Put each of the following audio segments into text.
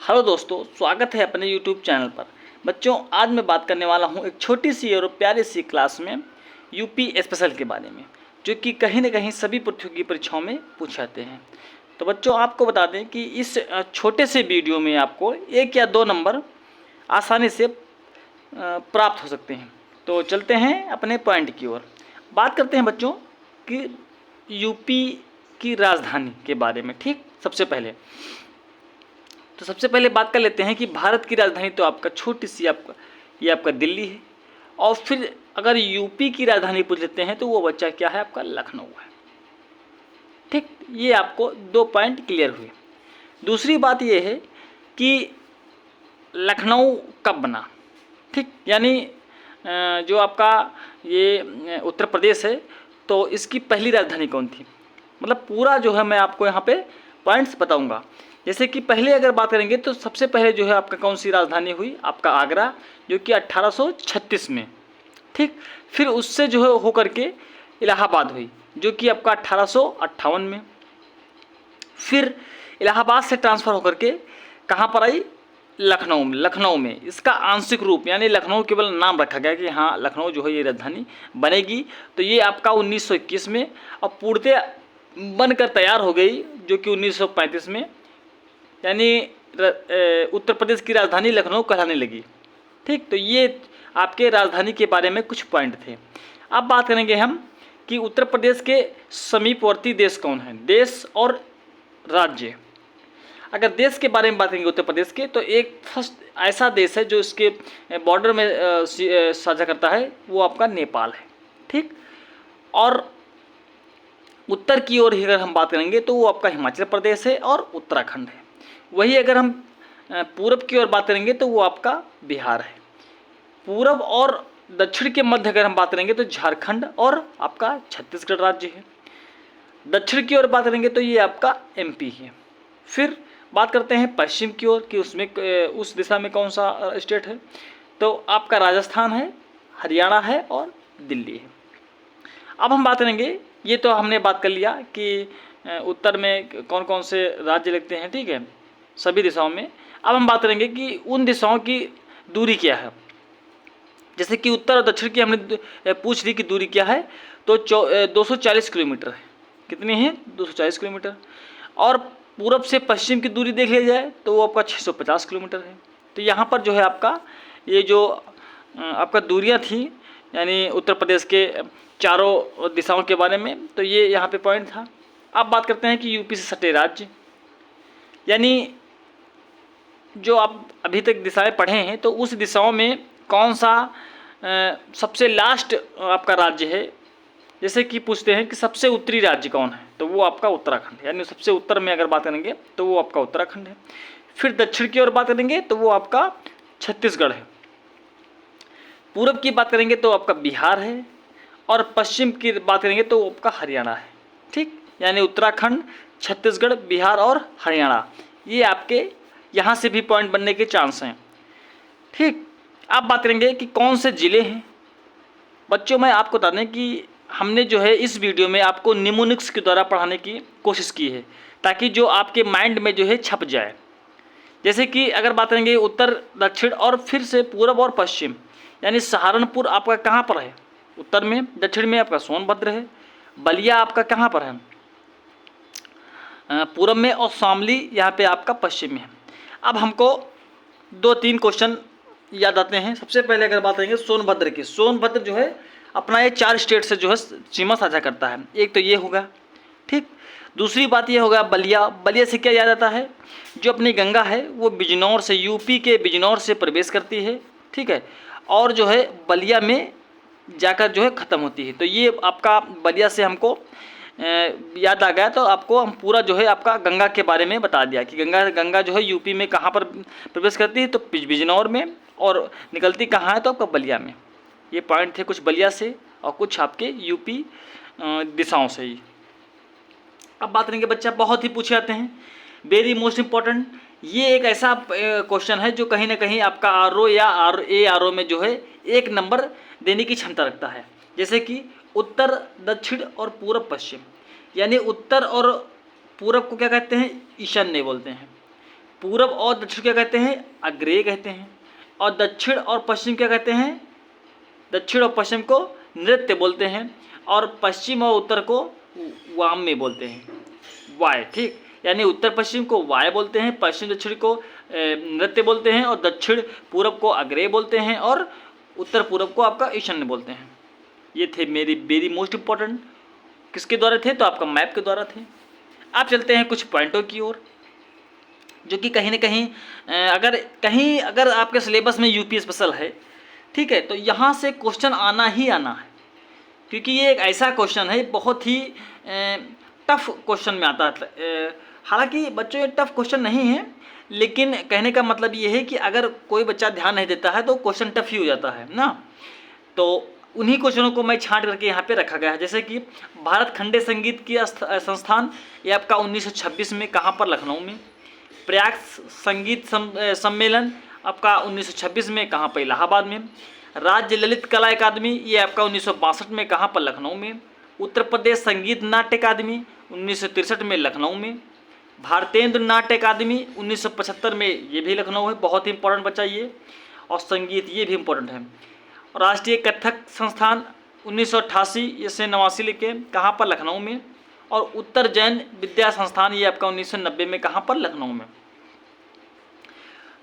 Hello दोस्तों, स्वागत है अपने YouTube चैनल पर। बच्चों, आज मैं बात करने वाला हूं एक छोटी सी और प्यारी सी क्लास में यूपी स्पेशल के बारे में, जो कि कहीं न कहीं सभी प्रतियोगी परीक्षाओं में पूछे जाते हैं। तो बच्चों, आपको बता दें कि इस छोटे से वीडियो में आपको 1 या 2 नंबर आसानी से प्राप्त हो सकते हैं। तो चलते हैं अपने पॉइंट की ओर। बात करते हैं बच्चों कि यूपी की राजधानी के बारे में। ठीक, सबसे पहले बात कर लेते हैं कि भारत की राजधानी तो आपका छोटी सी आपका दिल्ली है। और फिर अगर यूपी की राजधानी पूछ लेते हैं तो वो बच्चा क्या है, आपका लखनऊ है। ठीक, ये आपको 2 पॉइंट क्लियर हुए। दूसरी बात ये है कि लखनऊ कब बना। ठीक, यानी जो आपका ये उत्तर प्रदेश है, तो इसकी पहली राजधानी कौन थी। मतलब पूरा जो है मैं आपको यहाँ पे पॉइंट्स बताऊँगा। जैसे कि पहले अगर बात करेंगे तो सबसे पहले जो है आपका कौन सी राजधानी हुई, आपका आगरा, जो कि 1836 में। ठीक, फिर उससे जो है होकर के इलाहाबाद हुई, जो कि आपका 1858 में। फिर इलाहाबाद से ट्रांसफ़र होकर के कहाँ पर आई, लखनऊ में इसका आंशिक रूप यानी लखनऊ केवल नाम रखा गया कि हाँ लखनऊ जो है ये राजधानी बनेगी। तो ये आपका 1921 में और पूर्णतः बनकर तैयार हो गई, जो कि 1935 में, यानी उत्तर प्रदेश की राजधानी लखनऊ कहलाने लगी। ठीक, तो ये आपके राजधानी के बारे में कुछ पॉइंट थे। अब बात करेंगे हम कि उत्तर प्रदेश के समीपवर्ती देश कौन हैं, देश और राज्य। अगर देश के बारे में बात करेंगे उत्तर प्रदेश के, तो एक फर्स्ट ऐसा देश है जो इसके बॉर्डर में साझा करता है, वो आपका नेपाल है। ठीक, और उत्तर की ओर अगर हम बात करेंगे तो वो आपका हिमाचल प्रदेश है और उत्तराखंड है। वही अगर हम पूरब की ओर बात करेंगे तो वो आपका बिहार है। पूरब और दक्षिण के मध्य अगर हम बात करेंगे तो झारखंड और आपका छत्तीसगढ़ राज्य है। दक्षिण की ओर बात करेंगे तो ये आपका एमपी है। फिर बात करते हैं पश्चिम की ओर कि उसमें उस दिशा में कौन सा स्टेट है, तो आपका राजस्थान है, हरियाणा है और दिल्ली है। अब हम बात करेंगे, ये तो हमने बात कर लिया कि उत्तर में कौन कौन से राज्य लगते हैं। ठीक है, सभी दिशाओं में। अब हम बात करेंगे कि उन दिशाओं की दूरी क्या है। जैसे कि उत्तर और दक्षिण की हमने पूछ ली कि दूरी क्या है, तो 240 किलोमीटर है। कितनी है, 240 किलोमीटर। और पूरब से पश्चिम की दूरी देख लिया जाए तो वो आपका 650 किलोमीटर है। तो यहाँ पर जो है आपका ये जो आपका दूरियाँ थी, यानी उत्तर प्रदेश के चारों दिशाओं के बारे में, तो ये यहाँ पे पॉइंट था। अब बात करते हैं कि यूपी से सटे राज्य, यानी जो आप अभी तक दिशाएं पढ़े हैं, तो उस दिशाओं में कौन सा सबसे लास्ट आपका राज्य है। जैसे कि पूछते हैं कि सबसे उत्तरी राज्य कौन है, तो वो आपका उत्तराखंड है, यानी सबसे उत्तर में अगर बात करेंगे तो वो आपका उत्तराखंड है। फिर दक्षिण की ओर बात करेंगे तो वो आपका छत्तीसगढ़ है। पूरब की बात करेंगे तो आपका बिहार है, और पश्चिम की बात करेंगे तो वो आपका हरियाणा है। ठीक, यानी उत्तराखंड, छत्तीसगढ़, बिहार और हरियाणा, ये आपके यहाँ से भी पॉइंट बनने के चांस हैं। ठीक, अब बात करेंगे कि कौन से ज़िले हैं। बच्चों, मैं आपको बता दें कि हमने जो है इस वीडियो में आपको निमोनिक्स के द्वारा पढ़ाने की कोशिश की है, ताकि जो आपके माइंड में जो है छप जाए। जैसे कि अगर बात करेंगे उत्तर, दक्षिण और फिर से पूरब और पश्चिम, यानी सहारनपुर आपका कहाँ पर है, उत्तर में। दक्षिण में आपका सोनभद्र है। बलिया आपका कहाँ पर है, पूरब में। और शामली यहाँ पे आपका पश्चिम में है। अब हमको 2-3 क्वेश्चन याद आते हैं। सबसे पहले अगर बात करेंगे सोनभद्र की, सोनभद्र जो है अपना ये 4 स्टेट से जो है सीमा साझा करता है। एक तो ये होगा। ठीक, दूसरी बात ये होगा बलिया। बलिया से क्या याद आता है, जो अपनी गंगा है वो बिजनौर से, यूपी के बिजनौर से प्रवेश करती है। ठीक है, और जो है बलिया में जाकर जो है ख़त्म होती है। तो ये आपका बलिया से हमको याद आ गया। तो आपको हम पूरा जो है आपका गंगा के बारे में बता दिया कि गंगा जो है यूपी में कहाँ पर प्रवेश करती है, तो बिजनौर में, और निकलती कहाँ है, तो आपका बलिया में। ये पॉइंट थे कुछ बलिया से और कुछ आपके यूपी दिशाओं से ही। अब बात करेंगे बच्चा, बहुत ही पूछे जाते हैं, वेरी मोस्ट इम्पॉर्टेंट, ये एक ऐसा क्वेश्चन है जो कहीं ना कहीं आपका आर या आर में जो है 1 नंबर देने की क्षमता रखता है। जैसे कि उत्तर, दक्षिण और पूरब, पश्चिम, यानी उत्तर और पूरब को क्या कहते हैं, ईशान्य बोलते हैं। पूरब और दक्षिण क्या कहते हैं? अग्रेय कहते हैं। और दक्षिण और पश्चिम क्या कहते हैं? दक्षिण और पश्चिम को नृत्य बोलते हैं, और पश्चिम और उत्तर को वाम्य बोलते हैं, वाय। ठीक, यानी उत्तर पश्चिम को वाय बोलते हैं, पश्चिम दक्षिण को नृत्य बोलते हैं, और दक्षिण पूरब को अग्रेय बोलते हैं, और उत्तर पूरब को आपका ईशान्य बोलते हैं। ये थे मेरी वेरी मोस्ट इंपॉर्टेंट। किसके द्वारा थे? तो आपका मैप के द्वारा थे। आप चलते हैं कुछ पॉइंटों की ओर, जो कि कहीं ना कहीं अगर आपके सिलेबस में यूपी स्पेशल है, ठीक है, तो यहाँ से क्वेश्चन आना ही आना है, क्योंकि ये एक ऐसा क्वेश्चन है, बहुत ही टफ क्वेश्चन में आता है। हालांकि बच्चों ये टफ क्वेश्चन नहीं है, लेकिन कहने का मतलब ये है कि अगर कोई बच्चा ध्यान नहीं देता है तो क्वेश्चन टफ ही हो जाता है ना। तो उन्हीं क्वेश्चनों को मैं छांट करके यहाँ पे रखा गया है। जैसे कि भारत खंडे संगीत की संस्थान ये आपका 1926 में कहाँ पर? लखनऊ में। प्रयाग संगीत सम्मेलन आपका 1926 में कहाँ पर? इलाहाबाद में। राज्य ललित कला अकादमी ये आपका 1962 में कहाँ पर? लखनऊ में। उत्तर प्रदेश संगीत नाट्य अकादमी 1963 में लखनऊ में। भारतेंद्र नाट्य अकादमी 1975 में, ये भी लखनऊ है, बहुत ही इंपॉर्टेंट बच्चा ये। और संगीत ये भी इम्पोर्टेंट है। राष्ट्रीय कथक संस्थान 1988 से 89 लेके कहाँ पर? लखनऊ में। और उत्तर जैन विद्या संस्थान ये आपका 1990 में कहाँ पर? लखनऊ में।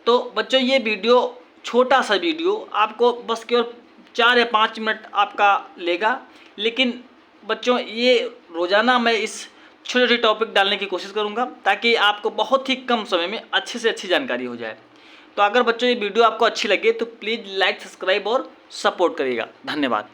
तो बच्चों ये वीडियो, छोटा सा वीडियो, आपको बस केवल 4 या 5 मिनट आपका लेगा, लेकिन बच्चों ये रोज़ाना मैं इस छोटे छोटे टॉपिक डालने की कोशिश करूंगा, ताकि आपको बहुत ही कम समय में अच्छे से अच्छी जानकारी हो जाए। तो अगर बच्चों ये वीडियो आपको अच्छी लगे तो प्लीज़ लाइक, सब्सक्राइब और सपोर्ट करिएगा। धन्यवाद।